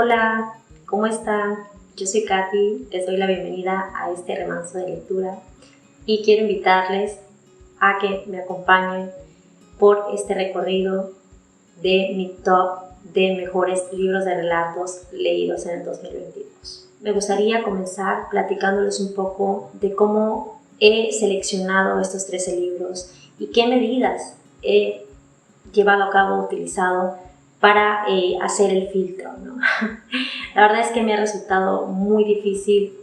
Hola, ¿cómo están? Yo soy Katy, les doy la bienvenida a este remanso de lectura y quiero invitarles a que me acompañen por este recorrido de mi top de mejores libros de relatos leídos en el 2022. Me gustaría comenzar platicándoles un poco de cómo he seleccionado estos 13 libros y qué medidas he llevado a cabo, utilizado para hacer el filtro, ¿no? La verdad es que me ha resultado muy difícil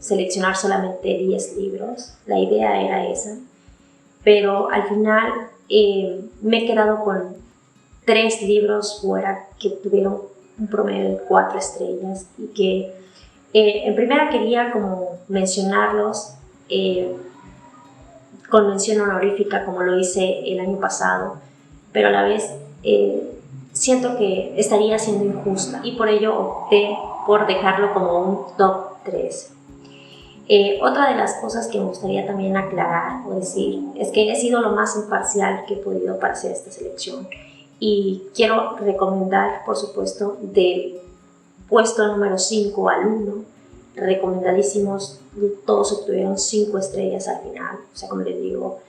seleccionar solamente 10 libros. La idea era esa, pero al final me he quedado con 3 libros fuera que tuvieron un promedio de 4 estrellas y que en primera quería como mencionarlos con mención honorífica como lo hice el año pasado, pero a la vez siento que estaría siendo injusta y por ello opté por dejarlo como un top 3. Otra de las cosas que me gustaría también aclarar o decir es que he sido lo más imparcial que he podido para hacer esta selección y quiero recomendar, por supuesto, del puesto número 5 al 1, recomendadísimos, todos obtuvieron 5 estrellas al final, o sea, como les digo,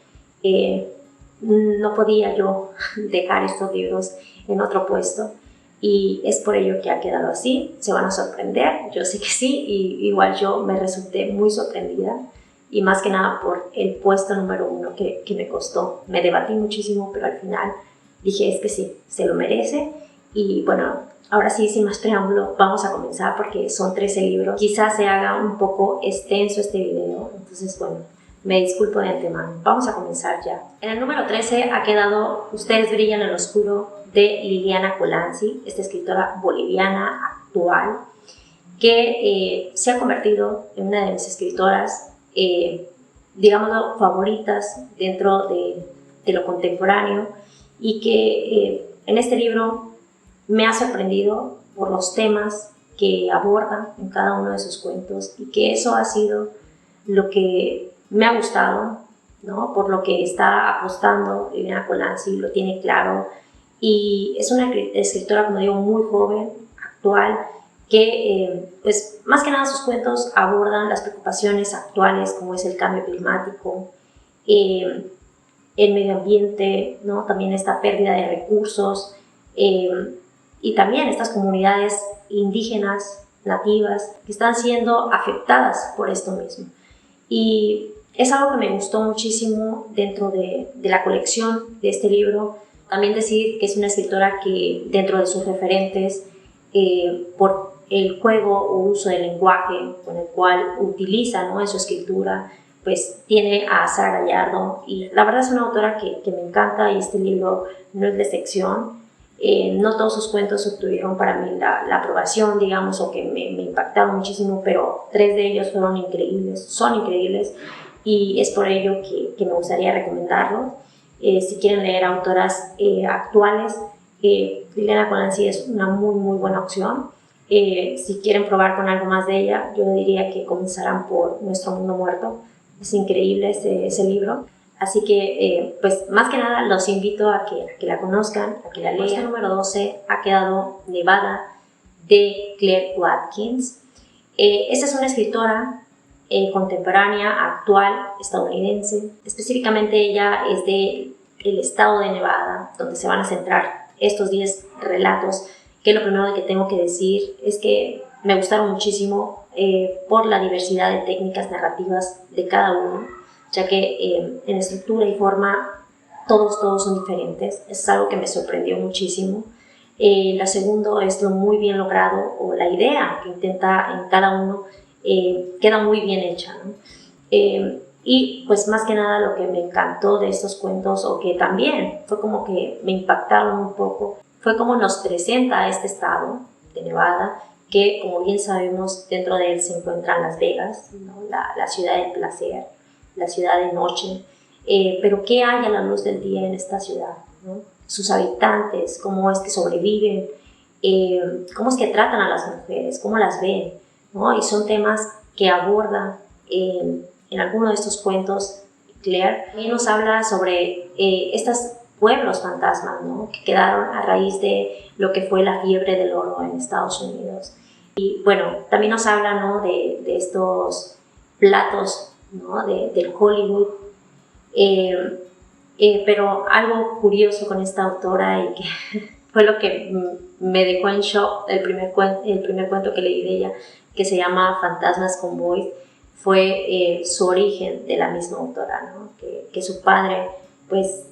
no podía yo dejar estos libros en otro puesto y es por ello que ha quedado así. Se van a sorprender, yo sé que sí, y igual yo me resulté muy sorprendida y más que nada por el puesto número 1 que me costó. Me debatí muchísimo, pero al final dije es que sí, se lo merece. Y bueno, ahora sí, sin más preámbulo, vamos a comenzar porque son 13 libros. Quizás se haga un poco extenso este video, entonces bueno, me disculpo de antemano. Vamos a comenzar ya. En el número 13 ha quedado Ustedes brillan en lo oscuro, de Liliana Colanzi, esta escritora boliviana actual que se ha convertido en una de mis escritoras, digámoslo, favoritas dentro de lo contemporáneo y que en este libro me ha sorprendido por los temas que aborda en cada uno de sus cuentos y que eso ha sido lo que me ha gustado, ¿no? Por lo que está apostando Liliana Colanzi, lo tiene claro y es una escritora, como digo, muy joven, actual, que pues más que nada sus cuentos abordan las preocupaciones actuales como es el cambio climático, el medio ambiente, ¿no? También esta pérdida de recursos y también estas comunidades indígenas, nativas, que están siendo afectadas por esto mismo. Y es algo que me gustó muchísimo dentro de la colección de este libro. También decir que es una escritora que dentro de sus referentes, por el juego o uso del lenguaje con el cual utiliza, ¿no?, en su escritura, pues tiene a Sara Gallardo y la verdad es una autora que me encanta y este libro no es de excepción. No todos sus cuentos obtuvieron para mí la aprobación, digamos, o que me impactaron muchísimo, pero 3 de ellos fueron increíbles, son increíbles y es por ello que me gustaría recomendarlos. Si quieren leer autoras actuales, Liliana Colanzi es una muy buena opción. Si quieren probar con algo más de ella, yo diría que comenzarán por Nuestro Mundo Muerto. Es increíble ese libro. Así que, pues más que nada los invito a que la conozcan, a que la lean. El número 12 ha quedado Nevada, de Claire Watkins. Esta es una escritora contemporánea, actual, estadounidense. Específicamente ella es del estado de Nevada, donde se van a centrar estos 10 relatos, que lo primero que tengo que decir es que me gustaron muchísimo por la diversidad de técnicas narrativas de cada uno, ya que en estructura y forma todos son diferentes. Es algo que me sorprendió muchísimo. Lo segundo es lo muy bien logrado, o la idea que intenta en cada uno queda muy bien hecha, ¿no? Y pues más que nada lo que me encantó de estos cuentos, o que también fue como que me impactaron un poco, fue como nos presenta a este estado de Nevada, que como bien sabemos dentro de él se encuentran Las Vegas, ¿no?, la ciudad del placer, la ciudad de noche, pero ¿qué hay a la luz del día en esta ciudad, ¿no? Sus habitantes, cómo es que sobreviven, cómo es que tratan a las mujeres, cómo las ven, ¿no? Y son temas que aborda en alguno de estos cuentos Claire. También nos habla sobre estas pueblos fantasmas, ¿no? Que quedaron a raíz de lo que fue la fiebre del oro en Estados Unidos. Y bueno, también nos habla, ¿no? de estos platos, ¿no? del Hollywood. Pero algo curioso con esta autora y que fue lo que me dejó en shock el primer cuento que leí de ella, que se llama Fantasmas Convoy, fue su origen de la misma autora, ¿no? Que su padre pues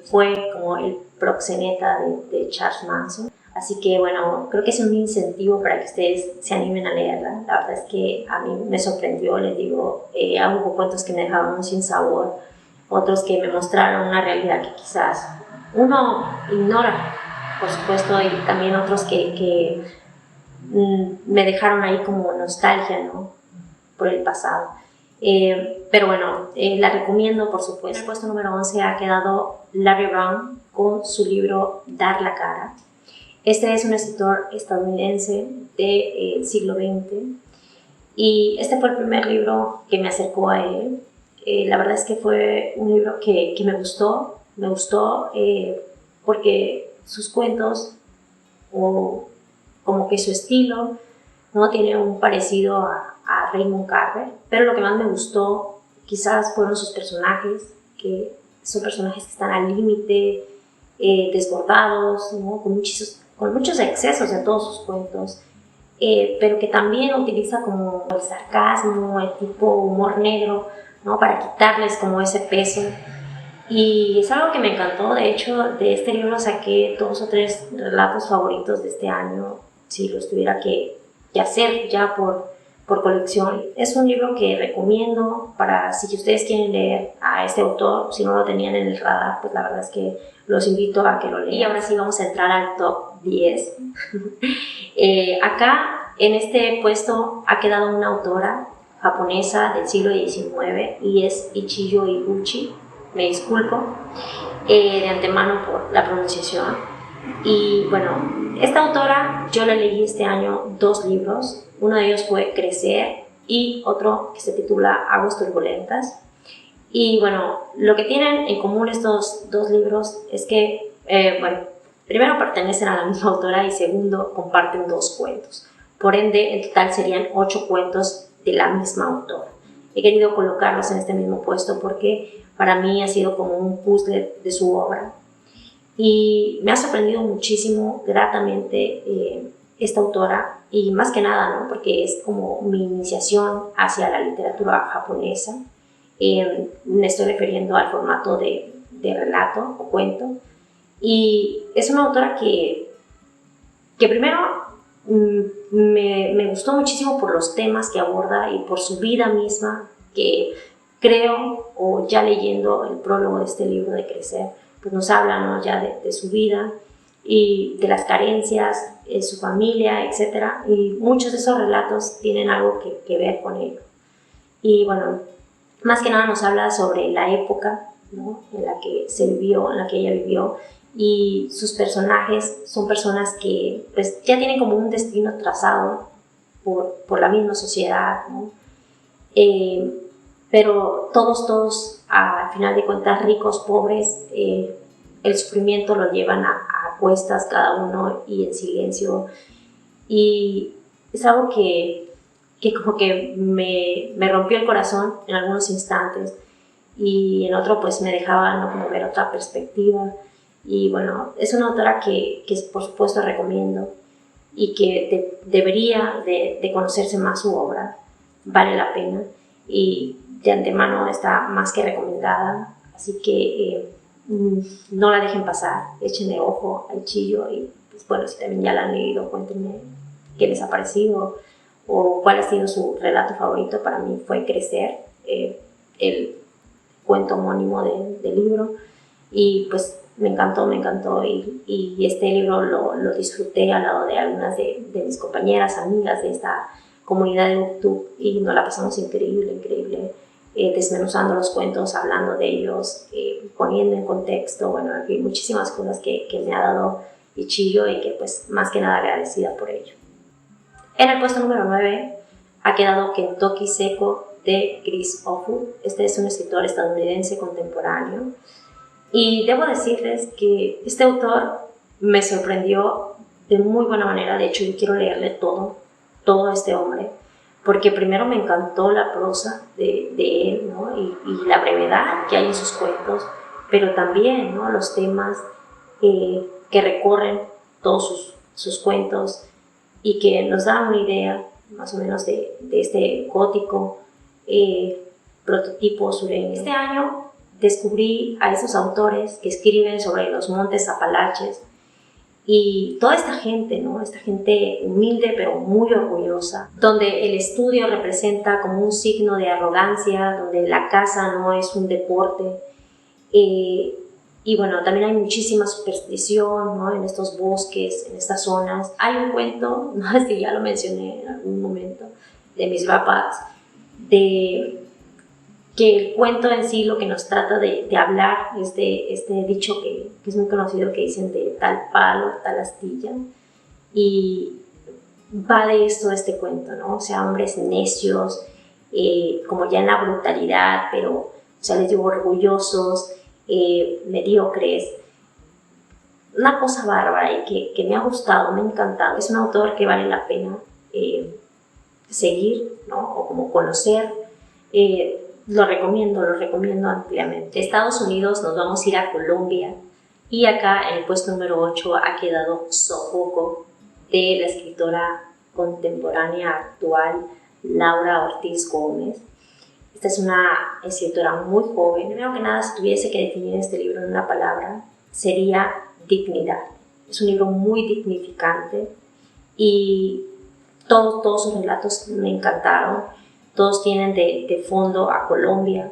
fue como el proxeneta de Charles Manson. Así que bueno, creo que es un incentivo para que ustedes se animen a leerla. La verdad es que a mí me sorprendió, les digo, hubo cuentos que me dejaban sin sabor, otros que me mostraron una realidad que quizás uno ignora, por supuesto, y también otros que me dejaron ahí como nostalgia, ¿no? Por el pasado. Pero bueno, la recomiendo, por supuesto. En el puesto número 11 ha quedado Larry Brown con su libro Dar la cara. Este es un escritor estadounidense del siglo XX y este fue el primer libro que me acercó a él. La verdad es que fue un libro que me gustó porque sus cuentos, o como que su estilo, ¿no? Tiene un parecido a Raymond Carver, pero lo que más me gustó quizás fueron sus personajes, que son personajes que están al límite, desbordados, ¿no? con muchos excesos en todos sus cuentos, pero que también utiliza como el sarcasmo, el tipo humor negro, ¿no? Para quitarles como ese peso. Y es algo que me encantó. De hecho, de este libro saqué 2 o 3 relatos favoritos de este año, si los tuviera que hacer ya por colección. Es un libro que recomiendo para si ustedes quieren leer a este autor, si no lo tenían en el radar, pues la verdad es que los invito a que lo lean. Y ahora sí vamos a entrar al top 10. Acá en este puesto ha quedado una autora japonesa del siglo XIX y es Ichiyo Iguchi. Me disculpo de antemano por la pronunciación. Y bueno, esta autora yo la leí este año 2 libros. Uno de ellos fue Crecer y otro que se titula Aguas Turbulentas. Y bueno, lo que tienen en común estos 2 libros es que, bueno, primero pertenecen a la misma autora y segundo comparten 2 cuentos. Por ende, en total serían 8 cuentos de la misma autora. He querido colocarlos en este mismo puesto porque para mí ha sido como un puzzle de su obra. Y me ha sorprendido muchísimo, gratamente, esta autora, y más que nada, ¿no? Porque es como mi iniciación hacia la literatura japonesa. Me estoy refiriendo al formato de relato o cuento. Y es una autora que primero me gustó muchísimo por los temas que aborda y por su vida misma, que creo, o ya leyendo el prólogo de este libro de Crecer, pues nos habla, ¿no? Ya de su vida y de las carencias, su familia, etc. Y muchos de esos relatos tienen algo que ver con ello. Y bueno, más que nada nos habla sobre la época, ¿no? En la que se vivió, en la que ella vivió, y sus personajes son personas que pues ya tienen como un destino trazado por la misma sociedad, ¿no? Pero todos, al final de cuentas, ricos, pobres, el sufrimiento lo llevan a cuestas cada uno y en silencio. Y es algo que como que me rompió el corazón en algunos instantes y en otro pues me dejaba, ¿no? Como ver otra perspectiva. Y bueno, es una autora que por supuesto recomiendo y que debería de conocerse más su obra, vale la pena y de antemano está más que recomendada, así que no la dejen pasar, échenle ojo al Chillo y pues bueno, si también ya la han leído, cuéntenme qué les ha parecido o cuál ha sido su relato favorito. Para mí fue Crecer, el cuento homónimo del libro, y pues me encantó y este libro lo disfruté al lado de algunas de mis compañeras, amigas de esta comunidad de BookTube y nos la pasamos increíble, desmenuzando los cuentos, hablando de ellos, poniendo en contexto, bueno, en fin, muchísimas cosas que me ha dado Ichiyo y que pues más que nada agradecida por ello. En el puesto número 9 ha quedado Kentucky Seco de Chris Offutt. Este es un escritor estadounidense contemporáneo Y debo decirles que este autor me sorprendió de muy buena manera. De hecho, yo quiero leerle todo a este hombre, porque primero me encantó la prosa de él, ¿no? Y la brevedad que hay en sus cuentos, pero también, ¿no?, los temas que recorren todos sus cuentos y que nos dan una idea más o menos de este gótico prototipo sureño. Este año descubrí a esos autores que escriben sobre los montes Apalaches y toda esta gente, ¿no?, esta gente humilde pero muy orgullosa, donde el estudio representa como un signo de arrogancia, donde la caza no es un deporte. Y bueno, también hay muchísima superstición, ¿no?, en estos bosques, en estas zonas. Hay un cuento, no sé si ya lo mencioné en algún momento, de mis papás, de que el cuento en sí lo que nos trata de hablar es de este dicho que es muy conocido, que dicen de tal palo, tal astilla, y va de esto este cuento, ¿no? O sea, hombres necios, como ya en la brutalidad, pero, o sea, les digo, orgullosos, mediocres, una cosa bárbara y que me ha gustado, me ha encantado. Es un autor que vale la pena seguir, ¿no?, o como conocer. Lo recomiendo ampliamente. De Estados Unidos nos vamos a ir a Colombia y acá en el puesto número 8 ha quedado Sofoco, de la escritora contemporánea actual Laura Ortiz Gómez. Esta es una escritora muy joven. Primero que nada, si tuviese que definir este libro en una palabra, sería dignidad. Es un libro muy dignificante y todos sus relatos me encantaron. Todos tienen de fondo a Colombia,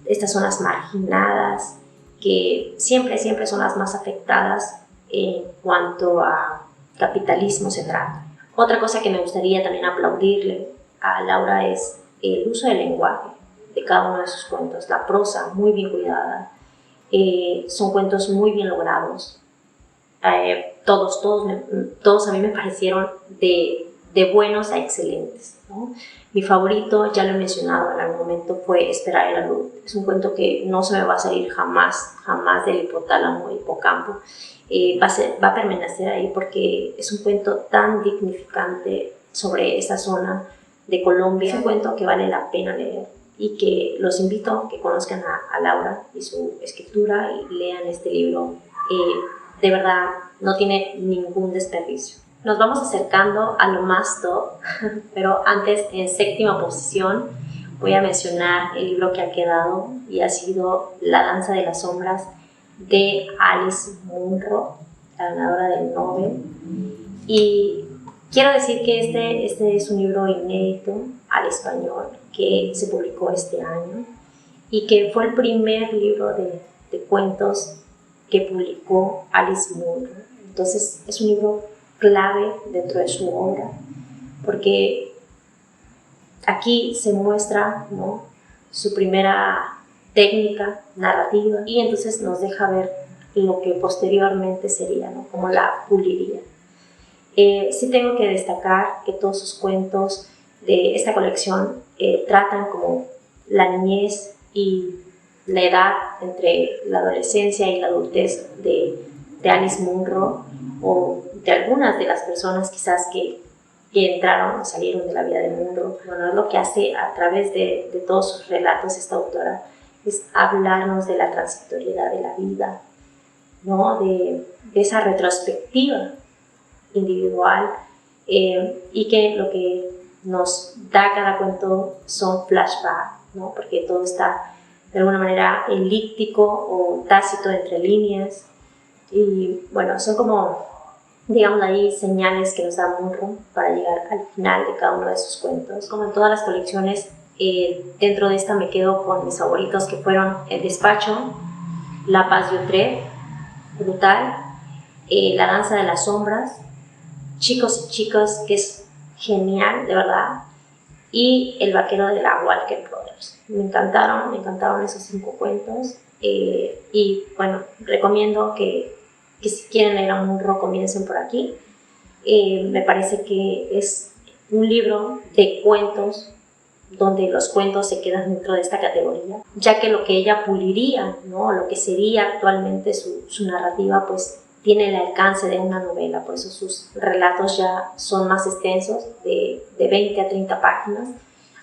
estas zonas marginadas, que siempre son las más afectadas en cuanto a capitalismo se trata. Otra cosa que me gustaría también aplaudirle a Laura es el uso del lenguaje de cada uno de sus cuentos, la prosa muy bien cuidada, son cuentos muy bien logrados. Todos a mí me parecieron de buenos a excelentes, ¿no? Mi favorito, ya lo he mencionado en algún momento, fue Esperar el alud. Es un cuento que no se me va a salir jamás del hipotálamo, hipocampo. Va a permanecer ahí porque es un cuento tan dignificante sobre esta zona de Colombia. Es un cuento que vale la pena leer y que los invito a que conozcan a Laura y su escritura y lean este libro. De verdad, no tiene ningún desperdicio. Nos vamos acercando a lo más top, pero antes, en séptima posición, voy a mencionar el libro que ha quedado y ha sido La danza de las sombras, de Alice Munro, la ganadora del Nobel. Y quiero decir que este es un libro inédito al español que se publicó este año y que fue el primer libro de cuentos que publicó Alice Munro. Entonces, es un libro clave dentro de su obra, porque aquí se muestra, ¿no?, su primera técnica narrativa y entonces nos deja ver lo que posteriormente sería, ¿no?, cómo la puliría. Sí tengo que destacar que todos sus cuentos de esta colección tratan como la niñez y la edad entre la adolescencia y la adultez de Alice Munro, o de algunas de las personas quizás que entraron o salieron de la vida de Munro. Bueno, es lo que hace a través de todos sus relatos esta autora, es hablarnos de la transitoriedad de la vida, ¿no?, de esa retrospectiva individual, y que lo que nos da cada cuento son flashbacks, ¿no?, porque todo está de alguna manera elíptico o tácito entre líneas. Y bueno, son como, digamos ahí, señales que nos da Munro para llegar al final de cada uno de sus cuentos. Como en todas las colecciones, dentro de esta me quedo con mis favoritos, que fueron El despacho, La paz de Utrecht, brutal, La danza de las sombras, Chicos y chicas, que es genial, de verdad, y El vaquero de la Walker Brothers. Me encantaron esos 5 cuentos, y bueno, recomiendo que si quieren leer a Munro comiencen por aquí. Me parece que es un libro de cuentos donde los cuentos se quedan dentro de esta categoría, ya que lo que ella puliría, ¿no? Lo que sería actualmente su narrativa, pues tiene el alcance de una novela, por eso sus relatos ya son más extensos, de 20 a 30 páginas,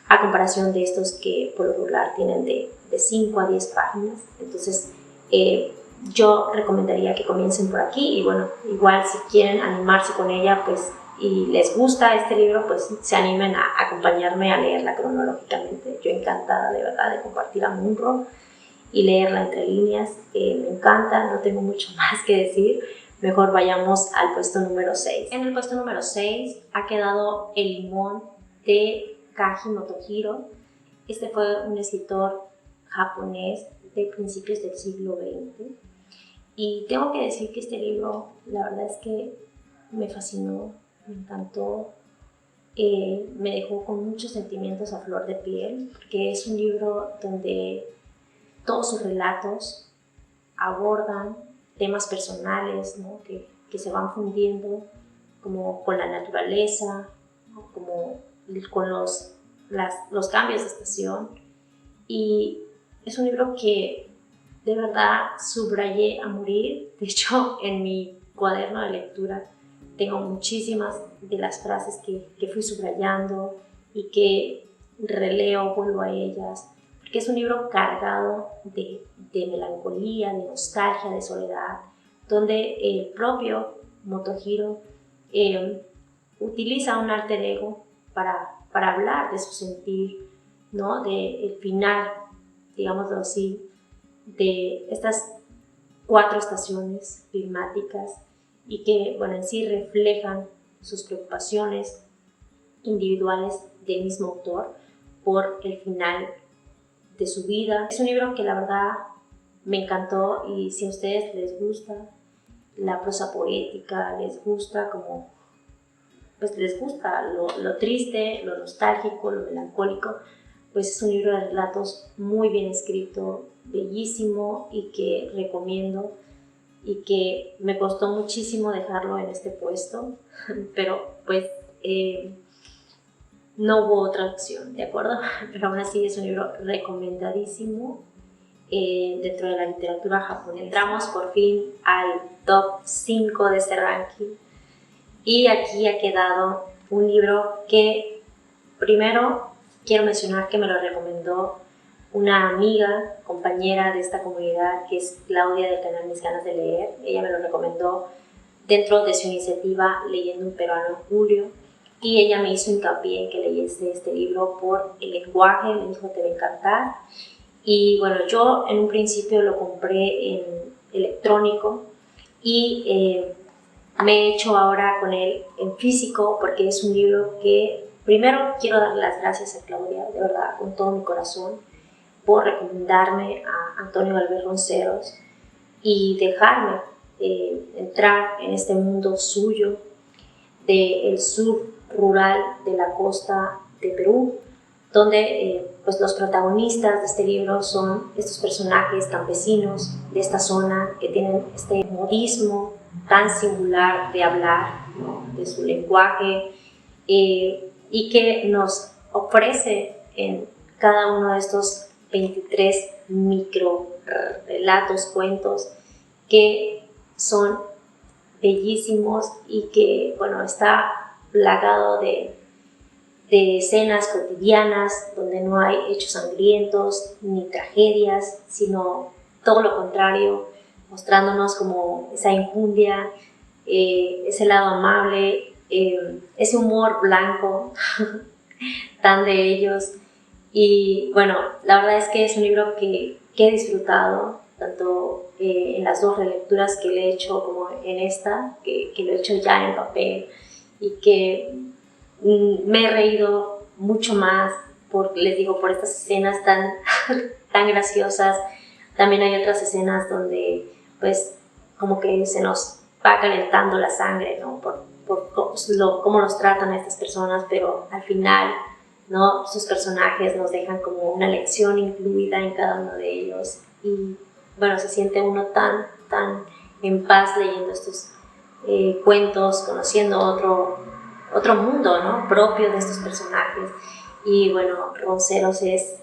a comparación de estos que por lo regular tienen de 5 a 10 páginas. Entonces, yo recomendaría que comiencen por aquí y bueno, igual si quieren animarse con ella, pues y les gusta este libro, pues se animen a acompañarme a leerla cronológicamente. Yo encantada de verdad de compartir a Munro y leerla entre líneas, me encanta, no tengo mucho más que decir. Mejor vayamos al puesto número 6. En el puesto número 6 ha quedado El limón de Kaji Motohiro. Este fue un escritor japonés de principios del siglo XX. Y tengo que decir que este libro, la verdad es que me fascinó, me encantó, me dejó con muchos sentimientos a flor de piel, porque es un libro donde todos sus relatos abordan temas personales, ¿no? que se van fundiendo como con la naturaleza, ¿no? Como con los cambios de estación. Y es un libro que de verdad subrayé a morir. De hecho, en mi cuaderno de lectura tengo muchísimas de las frases que fui subrayando y que releo, vuelvo a ellas, porque es un libro cargado de melancolía, de nostalgia, de soledad, donde el propio Motohiro utiliza un alter ego para hablar de su sentir, ¿no? Del final, digámoslo así, de estas 4 estaciones climáticas y que, bueno, en sí reflejan sus preocupaciones individuales del mismo autor por el final de su vida. Es un libro que la verdad me encantó y si a ustedes les gusta la prosa poética, les gusta como, pues les gusta lo triste, lo nostálgico, lo melancólico, pues es un libro de relatos muy bien escrito, bellísimo y que recomiendo y que me costó muchísimo dejarlo en este puesto, pero pues no hubo otra opción, ¿de acuerdo? Pero aún así es un libro recomendadísimo dentro de la literatura japonesa. Entramos por fin al top 5 de este ranking y aquí ha quedado un libro que primero quiero mencionar que me lo recomendó una amiga, compañera de esta comunidad, que es Claudia del canal Mis Ganas de Leer. Ella me lo recomendó dentro de su iniciativa Leyendo un Peruano en Julio y ella me hizo hincapié en que leyese este libro por el lenguaje, me dijo te va a encantar. Y bueno, yo en un principio lo compré en electrónico y me he hecho ahora con él en físico porque es un libro que primero quiero darle las gracias a Claudia, de verdad, con todo mi corazón, por recomendarme a Antonio Galvez Ronceros y dejarme entrar en este mundo suyo del sur rural de la costa de Perú, donde pues los protagonistas de este libro son estos personajes campesinos de esta zona que tienen este modismo tan singular de hablar, ¿no? De su lenguaje y que nos ofrece en cada uno de estos 23 micro relatos, cuentos que son bellísimos y que, bueno, está plagado de escenas cotidianas donde no hay hechos sangrientos ni tragedias, sino todo lo contrario, mostrándonos como esa injundia, ese lado amable, ese humor blanco tan de ellos. Y bueno, la verdad es que es un libro que he disfrutado, tanto en las 2 relecturas que le he hecho como en esta, que lo he hecho ya en papel y que me he reído mucho más les digo, por estas escenas tan, tan graciosas. También hay otras escenas donde pues como que se nos va calentando la sangre, ¿no? Por cómo nos tratan a estas personas, pero al final, ¿no? Sus personajes nos dejan como una lección incluida en cada uno de ellos y bueno, se siente uno tan en paz leyendo estos cuentos, conociendo otro mundo, ¿no? Propio de estos personajes Y bueno, Ronceros es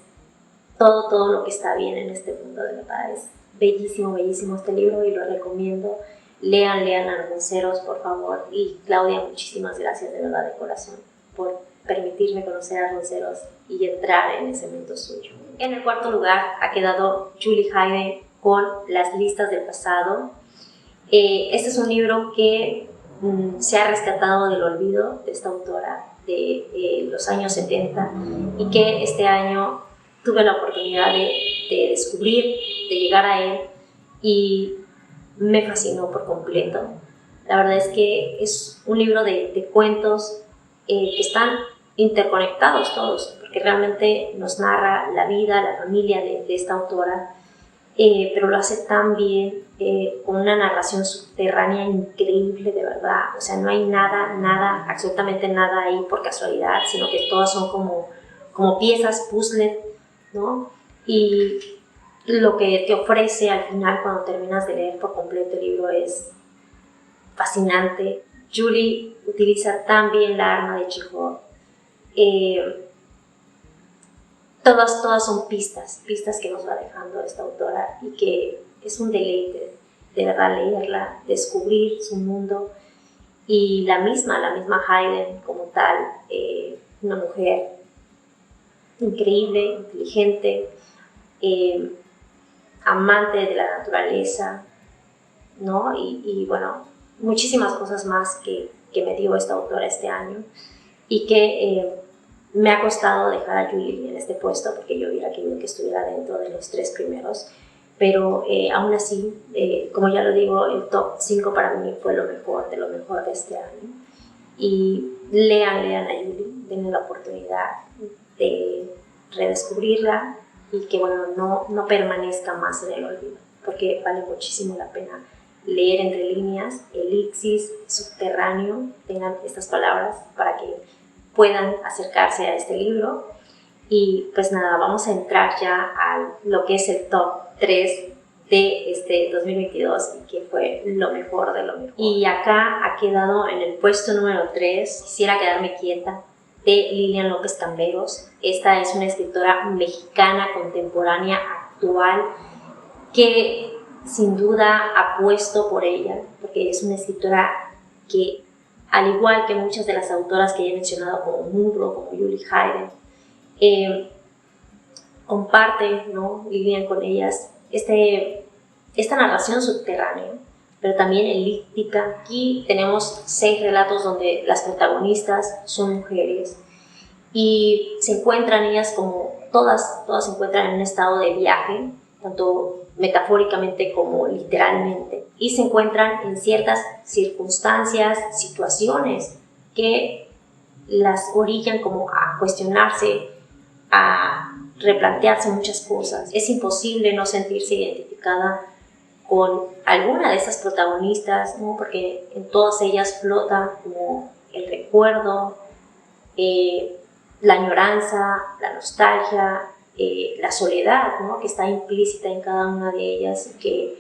todo lo que está bien en este mundo, de verdad. Es bellísimo, bellísimo este libro y lo recomiendo. Lean a Ronceros, por favor. Y Claudia, muchísimas gracias de verdad, de corazón, por permitirme conocer a Ronceros y entrar en ese mundo suyo. En el cuarto lugar ha quedado Julie Hayden con Las listas del pasado. Este es un libro que se ha rescatado del olvido de esta autora de los años 70 y que este año tuve la oportunidad de descubrir, de llegar a él, y me fascinó por completo. La verdad es que es un libro de cuentos que están interconectados todos, porque realmente nos narra la vida, la familia de esta autora, pero lo hace tan bien, con una narración subterránea increíble, de verdad. O sea, no hay nada, absolutamente nada ahí por casualidad, sino que todas son como piezas puzzle, ¿no? Y lo que te ofrece al final, cuando terminas de leer por completo el libro, es fascinante. Julie utiliza tan bien la arma de Chekhov. Todas son pistas que nos va dejando esta autora, y que es un deleite de verdad leerla, descubrir su mundo. Y la misma Hayden como tal, una mujer increíble, inteligente, amante de la naturaleza, ¿no? Y bueno, muchísimas cosas más que me dio esta autora este año, y que me ha costado dejar a Julie en este puesto, porque yo hubiera querido que estuviera dentro de los 3 primeros, pero aún así, como ya lo digo, el top 5 para mí fue lo mejor de este año. Y lean a Julie, denle la oportunidad de redescubrirla, y que bueno, no permanezca más en el olvido, porque vale muchísimo la pena leer entre líneas, elixis, subterráneo. Tengan estas palabras para que puedan acercarse a este libro. Y pues nada, vamos a entrar ya a lo que es el top 3 de este 2022, y que fue lo mejor de lo mejor. Y acá ha quedado en el puesto número 3, Quisiera quedarme quieta, de Lilian López Camberos. Esta es una escritora mexicana contemporánea actual que sin duda apuesto por ella, porque es una escritora que, al igual que muchas de las autoras que he mencionado, como Murro, como Julie Hayden, comparte, ¿no?, Lilian con ellas esta narración subterránea, pero también elíptica. Aquí tenemos 6 relatos donde las protagonistas son mujeres, y se encuentran ellas como todas se encuentran en un estado de viaje, tanto metafóricamente como literalmente, y se encuentran en ciertas circunstancias, situaciones que las orillan como a cuestionarse, a replantearse muchas cosas. Es imposible no sentirse identificada con alguna de estas protagonistas, ¿no?, porque en todas ellas flota como el recuerdo, la añoranza, la nostalgia, la soledad, ¿no?, que está implícita en cada una de ellas, que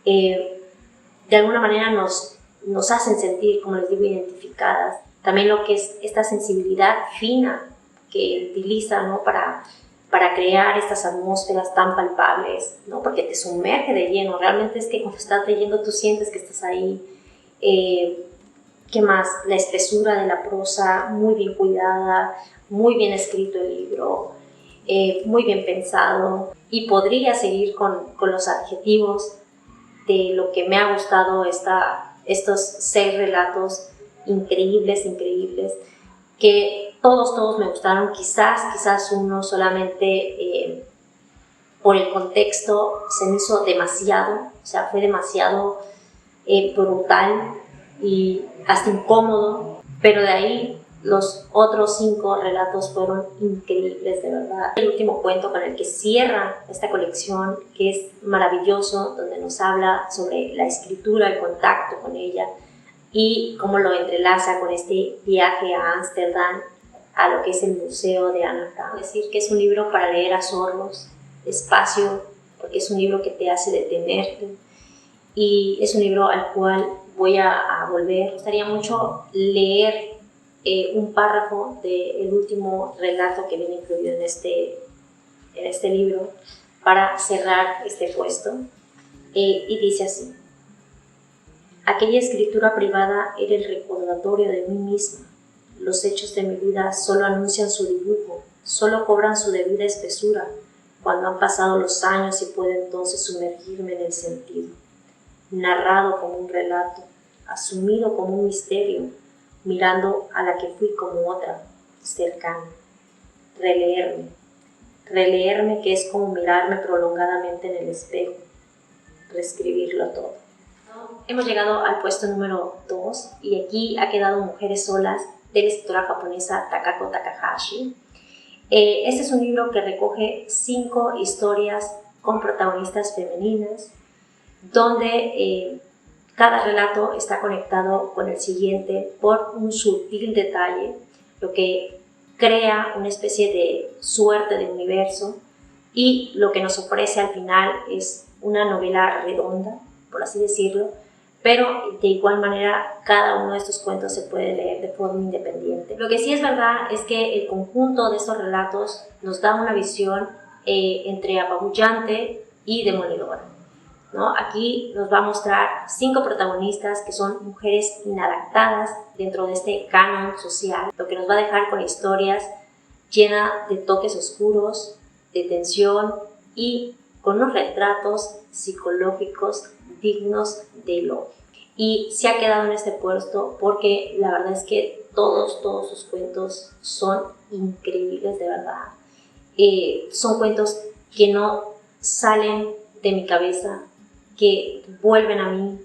de alguna manera nos hacen sentir, como les digo, identificadas. También lo que es esta sensibilidad fina que utiliza, ¿no?, para crear estas atmósferas tan palpables, ¿no?, porque te sumerge de lleno. Realmente es que cuando estás leyendo tú sientes que estás ahí. ¿Qué más? La espesura de la prosa, muy bien cuidada, muy bien escrito el libro, muy bien pensado. Y podría seguir con los adjetivos de lo que me ha gustado estos 6 relatos increíbles, que todos me gustaron. Quizás uno solamente, por el contexto, se me hizo demasiado, o sea, fue demasiado brutal y hasta incómodo, pero de ahí los otros 5 relatos fueron increíbles, de verdad. El último cuento con el que cierra esta colección, que es maravilloso, donde nos habla sobre la escritura, el contacto con ella, y cómo lo entrelaza con este viaje a Ámsterdam, a lo que es el Museo de Anna Frank. Es decir, que es un libro para leer a sorbos, despacio, porque es un libro que te hace detenerte, y es un libro al cual voy a volver. Me gustaría mucho leer un párrafo del último relato que viene incluido en este libro para cerrar este puesto, y dice así: aquella escritura privada era el recordatorio de mí misma. Los hechos de mi vida solo anuncian su dibujo, solo cobran su debida espesura cuando han pasado los años y puedo entonces sumergirme en el sentido, narrado como un relato, asumido como un misterio, mirando a la que fui como otra, cercana. Releerme que es como mirarme prolongadamente en el espejo, reescribirlo todo. Hemos llegado al puesto número 2 y aquí ha quedado Mujeres solas, de la escritora japonesa Takako Takahashi. Este es un libro que recoge 5 historias con protagonistas femeninas, donde cada relato está conectado con el siguiente por un sutil detalle, lo que crea una especie de suerte de universo, y lo que nos ofrece al final es una novela redonda, por así decirlo, pero de igual manera cada uno de estos cuentos se puede leer de forma independiente. Lo que sí es verdad es que el conjunto de estos relatos nos da una visión entre apabullante y demoledora, ¿no? Aquí nos va a mostrar 5 protagonistas que son mujeres inadaptadas dentro de este canon social, lo que nos va a dejar con historias llenas de toques oscuros, de tensión y con unos retratos psicológicos dignos de elogio. Y se ha quedado en este puesto porque la verdad es que todos sus cuentos son increíbles, de verdad. Son cuentos que no salen de mi cabeza, que vuelven a mí,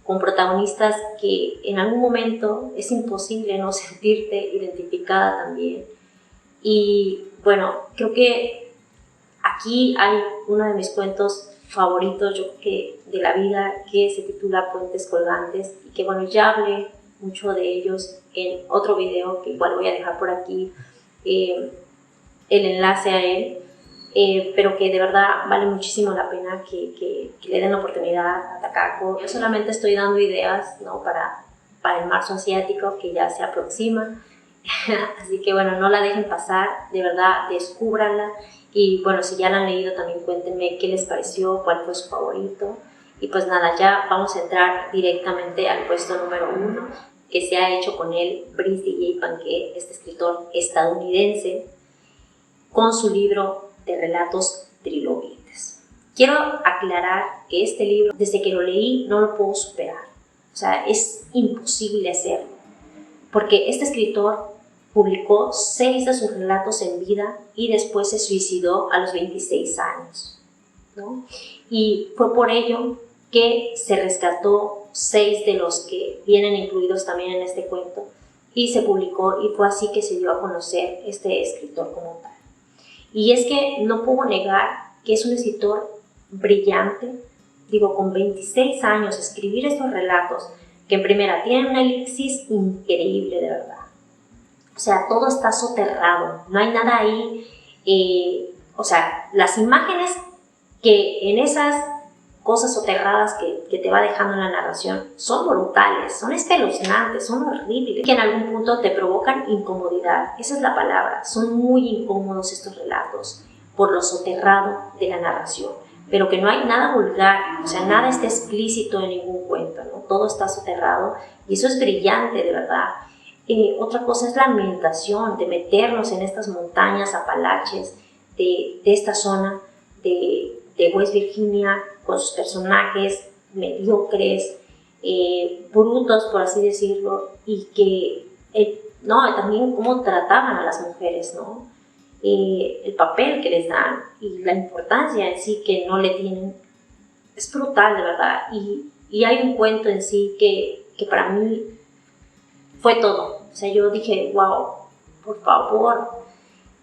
con protagonistas que en algún momento es imposible no sentirte identificada también. Y bueno, creo que aquí hay uno de mis cuentos favoritos, yo creo que de la vida, que se titula Puentes Colgantes, y que bueno, ya hablé mucho de ellos en otro video que igual voy a dejar por aquí el enlace a él, pero que de verdad vale muchísimo la pena que le den la oportunidad a Takako. Yo solamente estoy dando ideas, ¿no?, para el marzo asiático que ya se aproxima, así que bueno, no la dejen pasar, de verdad, descúbranla. Y bueno, si ya la han leído, también cuéntenme qué les pareció, cuál fue su favorito. Y pues nada, ya vamos a entrar directamente al puesto número 1, que se ha hecho con él Brice D.J. Panquet, este escritor estadounidense, con su libro de relatos Trilobites. Quiero aclarar que este libro, desde que lo leí, no lo puedo superar. O sea, es imposible hacerlo, porque este escritor publicó 6 de sus relatos en vida y después se suicidó a los 26 años, ¿no? Y fue por ello que se rescató 6 de los que vienen incluidos también en este cuento y se publicó, y fue así que se dio a conocer este escritor como tal. Y es que no puedo negar que es un escritor brillante. Digo, con 26 años escribir estos relatos que en primera tienen una elipsis increíble, de verdad. O sea, todo está soterrado, no hay nada ahí. O sea, las imágenes que en esas cosas soterradas que te va dejando en la narración son brutales, son espeluznantes, son horribles, que en algún punto te provocan incomodidad. Esa es la palabra, son muy incómodos estos relatos por lo soterrado de la narración, pero que no hay nada vulgar, o sea, nada está explícito en ningún cuento, ¿no? Todo está soterrado y eso es brillante, de verdad. Otra cosa es la ambientación, de meternos en estas montañas Apalaches de esta zona de West Virginia, con sus personajes mediocres, brutos, por así decirlo, y que no, también cómo trataban a las mujeres, ¿no? El papel que les dan y la importancia en sí que no le tienen, es brutal, de verdad. Y hay un cuento en sí que para mí fue todo. O sea, yo dije, wow, por favor,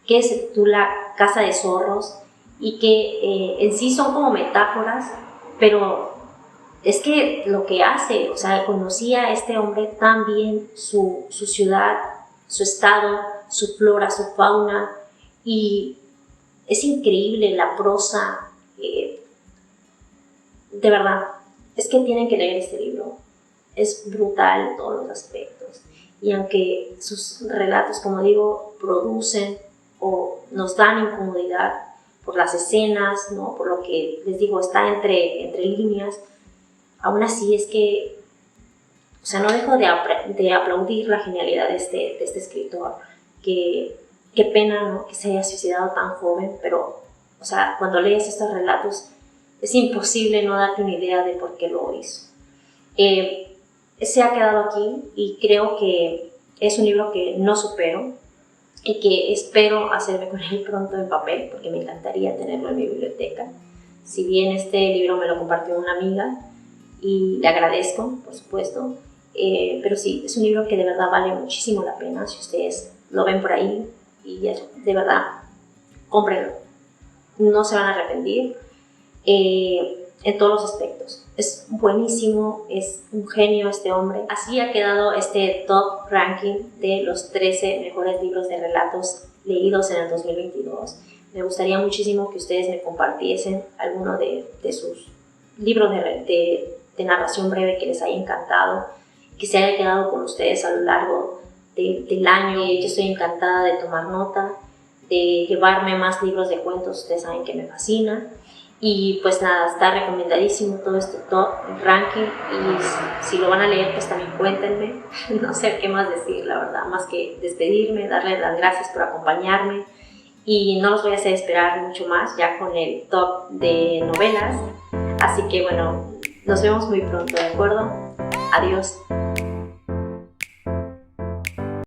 que se titula Casa de Zorros, y que en sí son como metáforas, pero es que lo que hace, o sea, conocía a este hombre tan bien su ciudad, su estado, su flora, su fauna, y es increíble la prosa, de verdad, es que tienen que leer este libro, es brutal en todos los aspectos. y aunque sus relatos, como digo, producen o nos dan incomodidad por las escenas, ¿no? Por lo que les digo, está entre líneas, aún así es que, o sea, no dejo de aplaudir la genialidad de este escritor, que qué pena, ¿no? Que se haya suicidado tan joven, pero, o sea, cuando lees estos relatos es imposible no darte una idea de por qué lo hizo. Se ha quedado aquí y creo que es un libro que no supero y que espero hacerme con él pronto en papel, porque me encantaría tenerlo en mi biblioteca. Si bien este libro me lo compartió una amiga y le agradezco, por supuesto, pero sí, es un libro que de verdad vale muchísimo la pena. Si ustedes lo ven por ahí y de verdad, cómprenlo. No se van a arrepentir en todos los aspectos. Es buenísimo, es un genio este hombre. Así ha quedado este top ranking de los 13 mejores libros de relatos leídos en el 2022. Me gustaría muchísimo que ustedes me compartiesen alguno de sus libros de narración breve que les haya encantado, que se haya quedado con ustedes a lo largo del año. Yo estoy encantada de tomar nota, de llevarme más libros de cuentos. Ustedes saben que me fascina. Y pues nada, está recomendadísimo todo este top, el ranking, y si lo van a leer pues también cuéntenme. No sé qué más decir, la verdad, más que despedirme, darles las gracias por acompañarme, y no los voy a hacer esperar mucho más ya con el top de novelas. Así que bueno, nos vemos muy pronto, ¿de acuerdo? Adiós.